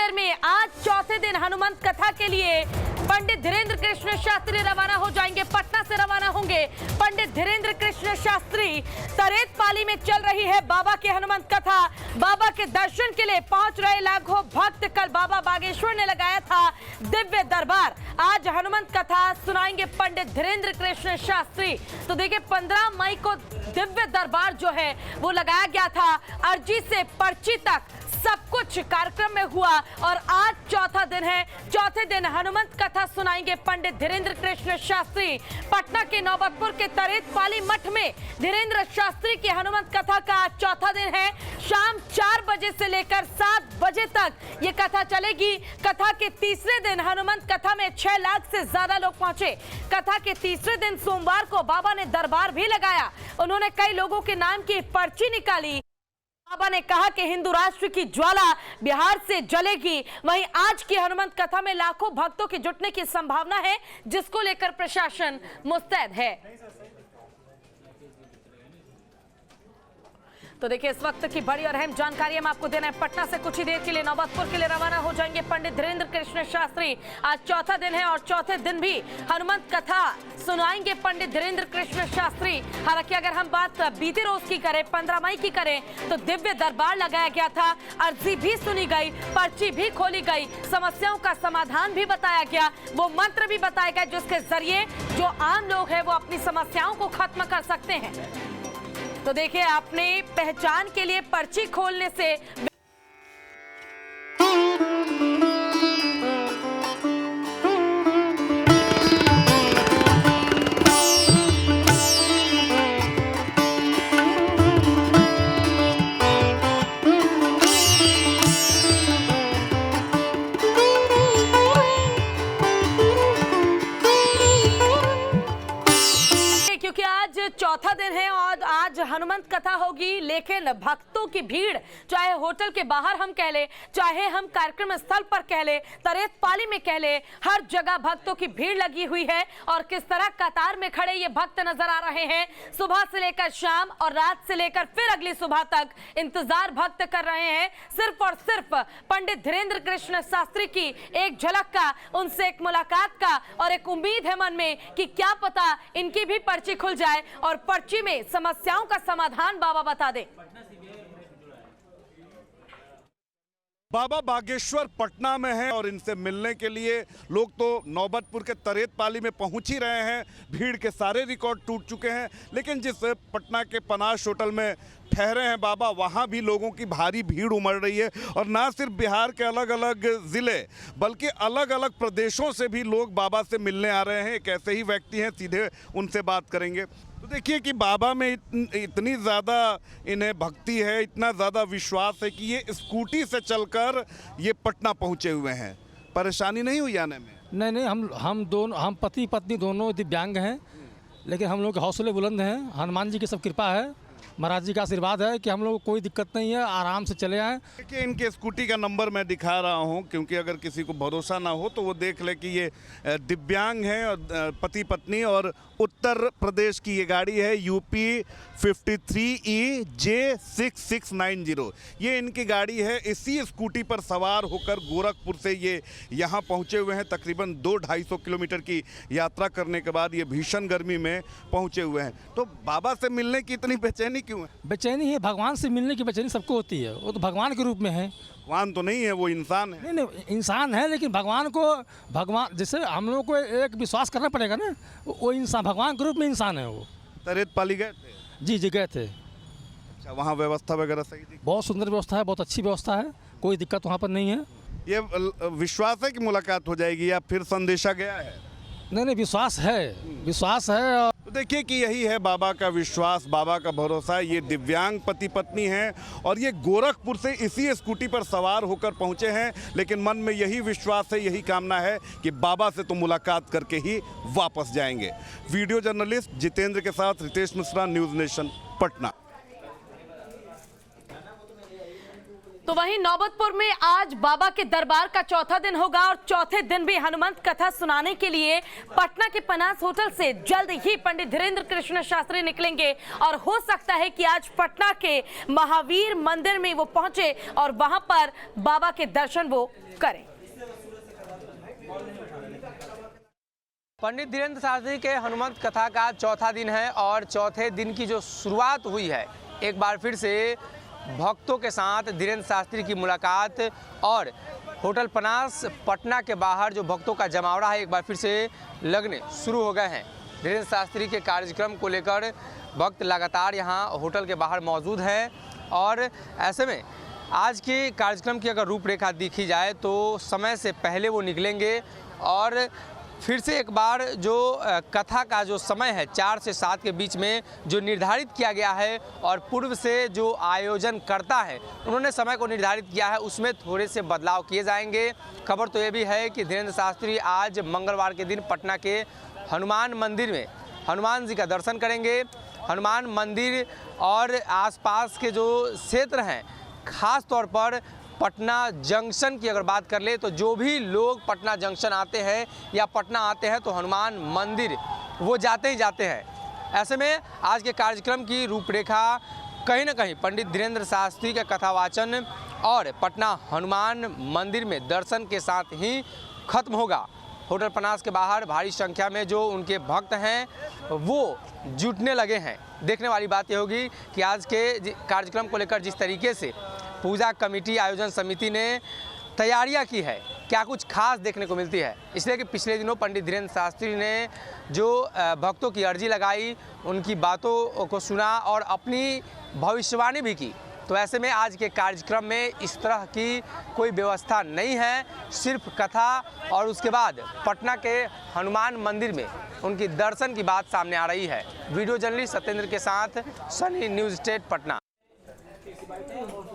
देर में आज चौथे दिन हनुमंत कथा के लिए पंडित धीरेन्द्र कृष्ण शास्त्री रवाना हो जाएंगे। पटना से रवाना होंगे पंडित धीरेन्द्र कृष्ण शास्त्री। तरेत पाली में चल रही है बाबा की हनुमंत कथा। बाबा के दर्शन के लिए पहुंच रहे लाखों भक्त। कल बाबा बागेश्वर ने लगाया था दिव्य दरबार। आज हनुमंत कथा सुनाएंगे पंडित धीरेन्द्र कृष्ण शास्त्री। तो देखिए 15 मई को दिव्य दरबार जो है वो लगाया गया था। अर्जी से पर्ची तक सब कुछ कार्यक्रम में हुआ और आज चौथा दिन है। चौथे दिन हनुमंत कथा सुनाएंगे पंडित धीरेन्द्र कृष्ण शास्त्री। पटना के नौबतपुर के तरेत पाली मठ में धीरेन्द्र शास्त्री की हनुमंत कथा का आज चौथा दिन है। शाम 4 बजे से लेकर 7 बजे तक ये कथा चलेगी। कथा के तीसरे दिन हनुमंत कथा में 6 लाख से ज्यादा लोग पहुंचे। कथा के तीसरे दिन सोमवार को बाबा ने दरबार भी लगाया। उन्होंने कई लोगों के नाम की पर्ची निकाली। बाबा ने कहा कि हिंदू राष्ट्र की ज्वाला बिहार से जलेगी। वहीं आज की हनुमंत कथा में लाखों भक्तों के जुटने की संभावना है, जिसको लेकर प्रशासन मुस्तैद है। तो देखिए इस वक्त की बड़ी और अहम जानकारी हम आपको देना है। पटना से कुछ ही देर के लिए नौबतपुर के लिए रवाना हो जाएंगे पंडित धीरेन्द्र कृष्ण शास्त्री। आज चौथा दिन है और चौथे दिन भी हनुमंत कथा सुनाएंगे पंडित धीरेन्द्र कृष्ण शास्त्री। हालांकि अगर हम बात बीते रोज की करें, 15 मई की करें, तो दिव्य दरबार लगाया गया था। अर्जी भी सुनी गई, पर्ची भी खोली गई, समस्याओं का समाधान भी बताया गया, वो मंत्र भी बताए गए जिसके जरिए जो आम लोग हैं वो अपनी समस्याओं को खत्म कर सकते हैं। तो देखिए अपने पहचान के लिए पर्ची खोलने से चौथा दिन है और आज हनुमंत कथा होगी। लेकिन भक्तों की भीड़, चाहे होटल के बाहर हम कह ले, चाहे हम कार्यक्रम स्थल पर कह ले, तरेत पाली में कह ले, हर जगह भक्तों की भीड़ लगी हुई है। और किस तरह कतार में खड़े ये भक्त नजर आ रहे हैं। सुबह से लेकर शाम और रात से लेकर फिर अगली सुबह तक इंतजार भक्त कर रहे हैं सिर्फ और सिर्फ पंडित धीरेन्द्र कृष्ण शास्त्री की एक झलक का, उनसे एक मुलाकात का और एक उम्मीद है मन में कि क्या पता इनकी भी पर्ची खुल जाए और पर्ची में समस्याओं का समाधान बाबा बता दे। बाबा बागेश्वर पटना में है और इनसे मिलने के लिए लोग तो नौबतपुर के तरेत पाली में पहुंच ही रहे हैं। भीड़ के सारे रिकॉर्ड टूट चुके हैं। लेकिन जिस पटना के पनाश होटल में ठहरे हैं बाबा, वहां भी लोगों की भारी भीड़ उमड़ रही है। और ना सिर्फ बिहार के अलग अलग ज़िले बल्कि अलग अलग प्रदेशों से भी लोग बाबा से मिलने आ रहे हैं। एक ऐसे ही व्यक्ति हैं, सीधे उनसे बात करेंगे। तो देखिए कि बाबा में इतनी ज़्यादा इन्हें भक्ति है, इतना ज़्यादा विश्वास है कि ये स्कूटी से चलकर ये पटना पहुँचे हुए हैं। परेशानी नहीं हुई आने में? नहीं, हम पति पत्नी दोनों दिव्यांग हैं, लेकिन हम लोग के हौसले बुलंद हैं। हनुमान जी की सब कृपा है, महाराज जी का आशीर्वाद है कि हम लोग को कोई दिक्कत नहीं है, आराम से चले आए। देखिए इनके स्कूटी का नंबर मैं दिखा रहा हूं, क्योंकि अगर किसी को भरोसा ना हो तो वो देख ले कि ये दिव्यांग हैं और पति पत्नी। और उत्तर प्रदेश की ये गाड़ी है UP 53EJ6690। ये इनकी गाड़ी है। इसी स्कूटी पर सवार होकर गोरखपुर से ये यहाँ पहुँचे हुए हैं। तकरीबन 200-250 किलोमीटर की यात्रा करने के बाद ये भीषण गर्मी में पहुँचे हुए हैं। तो बाबा से मिलने की इतनी बेचैनी क्यों है? बेचैनी है, भगवान से मिलने की बेचैनी सबको होती है। वो तो भगवान के रूप में है। भगवान तो नहीं है, वो इंसान है। नहीं, इंसान है, लेकिन भगवान जैसे हम लोग को एक विश्वास करना पड़ेगा ना। वो इंसान भगवान के रूप में इंसान है। वो तरेत पाली गए थे? जी गए थे। अच्छा, वहाँ व्यवस्था वगैरह सही थी? बहुत सुंदर व्यवस्था है, बहुत अच्छी व्यवस्था है, कोई दिक्कत वहाँ पर नहीं है। ये विश्वास है कि मुलाकात हो जाएगी या फिर संदेशा गया है? नहीं, विश्वास है। तो देखिए कि यही है बाबा का विश्वास, बाबा का भरोसा। ये दिव्यांग पति पत्नी हैं और ये गोरखपुर से इसी स्कूटी पर सवार होकर पहुंचे हैं। लेकिन मन में यही विश्वास है, यही कामना है कि बाबा से तो मुलाकात करके ही वापस जाएंगे। वीडियो जर्नलिस्ट जितेंद्र के साथ रितेश मिश्रा, न्यूज़ नेशन, पटना। तो वहीं नौबतपुर में आज बाबा के दरबार का चौथा दिन होगा और चौथे दिन भी हनुमंत कथा सुनाने के लिए पटना के पनास होटल से जल्द ही पंडित धीरेन्द्र कृष्ण शास्त्री निकलेंगे और हो सकता है कि आज पटना के महावीर मंदिर में वो पहुंचे और वहां पर बाबा के दर्शन वो करें। पंडित धीरेन्द्र शास्त्री के हनुमंत कथा का चौथा दिन है और चौथे दिन की जो शुरुआत हुई है, एक बार फिर से भक्तों के साथ धीरेन्द्र शास्त्री की मुलाकात और होटल पनास पटना के बाहर जो भक्तों का जमावड़ा है एक बार फिर से लगने शुरू हो गए हैं। धीरेन्द्र शास्त्री के कार्यक्रम को लेकर भक्त लगातार यहां होटल के बाहर मौजूद हैं और ऐसे में आज के कार्यक्रम की अगर रूपरेखा देखी जाए तो समय से पहले वो निकलेंगे और फिर से एक बार जो कथा का जो समय है 4 से 7 के बीच में जो निर्धारित किया गया है और पूर्व से जो आयोजन करता है उन्होंने समय को निर्धारित किया है, उसमें थोड़े से बदलाव किए जाएंगे। खबर तो ये भी है कि धीरेन्द्र शास्त्री आज मंगलवार के दिन पटना के हनुमान मंदिर में हनुमान जी का दर्शन करेंगे। हनुमान मंदिर और आसपास के जो क्षेत्र हैं, खास तौर पर पटना जंक्शन की अगर बात कर ले तो जो भी लोग पटना जंक्शन आते हैं या पटना आते हैं तो हनुमान मंदिर वो जाते ही जाते हैं। ऐसे में आज के कार्यक्रम की रूपरेखा कहीं ना कहीं पंडित धीरेन्द्र शास्त्री का कथावाचन और पटना हनुमान मंदिर में दर्शन के साथ ही खत्म होगा। होटल पनास के बाहर भारी संख्या में जो उनके भक्त हैं वो जुटने लगे हैं। देखने वाली बात यह होगी कि आज के कार्यक्रम को लेकर जिस तरीके से पूजा कमेटी आयोजन समिति ने तैयारियां की है, क्या कुछ खास देखने को मिलती है। इसलिए कि पिछले दिनों पंडित धीरेन्द्र शास्त्री ने जो भक्तों की अर्जी लगाई, उनकी बातों को सुना और अपनी भविष्यवाणी भी की। तो ऐसे में आज के कार्यक्रम में इस तरह की कोई व्यवस्था नहीं है, सिर्फ कथा और उसके बाद पटना के हनुमान मंदिर में उनकी दर्शन की बात सामने आ रही है। वीडियो जर्नलिस्ट सत्येंद्र के साथ सनी न्यूज़ स्टेट पटना।